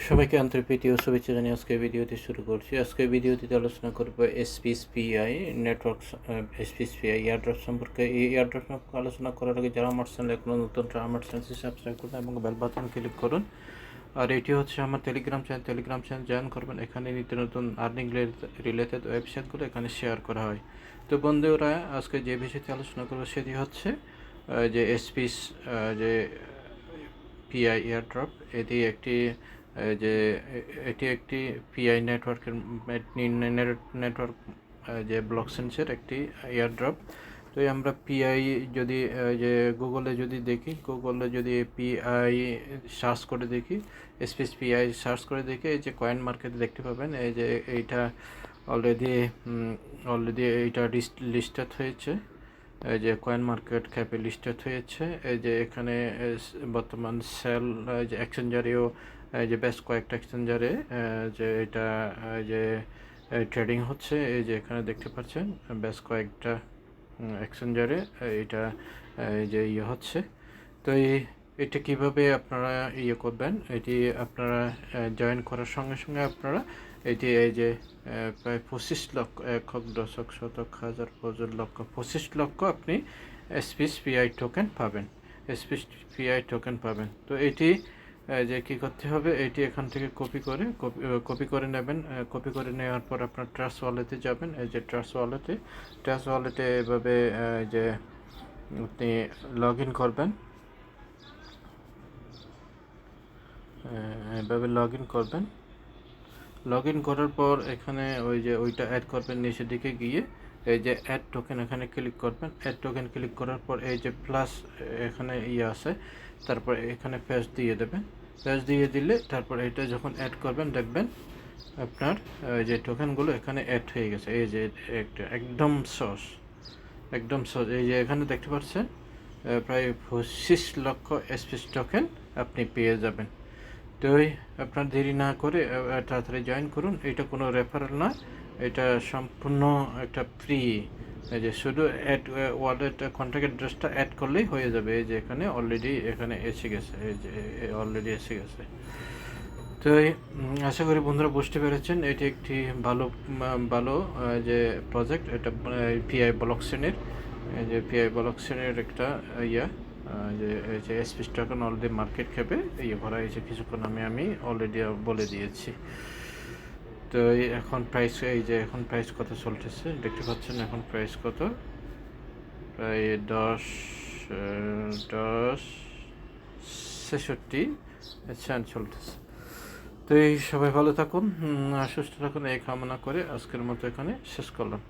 সবাইকে আন্তরিক প্রীতি ও শুভেচ্ছা জানিয়ে আজকে ভিডিওটি শুরু করছি। আজকে ভিডিওটিতে আলোচনা করব এসপিএসপিআই নেটওয়ার্ক, এসপিএসপিআই এয়ারড্রপ সম্পর্কে। এই এয়ারড্রপ সম্পর্কে আলোচনা করার আগে যারা আমার চ্যানেলে এখনো নতুন, আমার চ্যানেলটি সাবস্ক্রাইব করুন এবং বেল বাটন ক্লিক করুন। আর এটি হচ্ছে আমার টেলিগ্রাম চ্যানেল জয়েন করবেন। এখানে নিত্য নতুন আর্নিং রিলেটেড ওয়েবসাইটগুলো এখানে শেয়ার করা হয়। তো বন্ধুরা, আজকে যে বিষয়টি আলোচনা করবো সেটি হচ্ছে যে যে পিআই এয়ারড্রপ। এটি একটি পিআই নেটওয়ার্কের নেটওয়ার্ক যে ব্লকচেনের একটি এয়ারড্রপ। তো আমরা পিআই যদি যে গুগলে যদি পিআই সার্চ করে দেখি, স্পেস পিআই সার্চ করে দেখি, এই যে কয়েন মার্কেটে দেখতে পাবেন এই যে এইটা অলরেডি এইটা লিস্টেড হয়েছে। এই যে কয়েন মার্কেট ক্যাপে লিস্টেড হয়েছে। এই যে এখানে বর্তমান সেল যে এক্সচেঞ্জারেও যে বেশ কয়েকটা এক্সচেঞ্জারে যে এটা যে ট্রেডিং হচ্ছে। এই যে এখানে দেখতে পাচ্ছেন বেশ কয়েকটা এক্সচেঞ্জারে এটা যে হচ্ছে। তো এটা কিভাবে আপনারা করবেন, এটি আপনারা জয়েন করার সঙ্গে সঙ্গে আপনারা এটি এই যে প্রায় 25 লক্ষ, 1 দশক শতক হাজার হাজার লক্ষ 25 লক্ষ আপনি এসপিএসপিআই টোকেন পাবেন। তো এটি যে কী করতে হবে, এটি এখান থেকে কপি করে নেবেন। কপি করে নেওয়ার পর আপনার ট্রাস্ট ওয়ালেটে যাবেন। এই যে ট্রাস্ট ওয়ালেটে এভাবে যে আপনি লগ ইন করবেন। লগ ইন করার পর এখানে ওইটা অ্যাড করবেন। নিচের দিকে গিয়ে এই যে অ্যাড টোকেন এখানে ক্লিক করবেন। অ্যাড টোকেন ক্লিক করার পর এই যে প্লাস এখানে আছে, তারপর এখানে প্যাচ দিয়ে দেবেন। প্যাচ দিয়ে দিলে তারপর এটা যখন অ্যাড করবেন দেখবেন আপনার যে টোকেনগুলো এখানে অ্যাড হয়ে গেছে। এই যে একদম সস এই যে এখানে দেখতে পাচ্ছেন প্রায় 25 লক্ষ এসপিএস টোকেন আপনি পেয়ে যাবেন। তো আপনার দেরি না করে তাড়াতাড়ি জয়েন করুন। এটা কোনো রেফারেল না, এটা সম্পূর্ণ একটা ফ্রি। এই যে শুধু অ্যাড ওয়ালেট কন্ট্যাক্ট অ্যাড্রেসটা অ্যাড করলেই হয়ে যাবে। এই যে এখানে অলরেডি এসে গেছে। তো আশা করি বন্ধুরা বুঝতে পেরেছেন এটি একটি ভালো যে প্রজেক্ট। এটা পিআই ব্লকচেনের একটা যে এসপিএস টোকেন অলরেডি মার্কেট ক্যাপে ভরা হয়েছে। কিছুক্ষণ আমি অলরেডি বলে দিয়েছি। তো এখন প্রাইস কত চলতেছে দেখতে পাচ্ছেন। এখন প্রাইস কত, প্রায় 10.66 চলতেছে। তো সবাই ভালো থাকুন, সুস্থ থাকুন, এই কামনা করে আজকের মতো এখানে শেষ করলাম।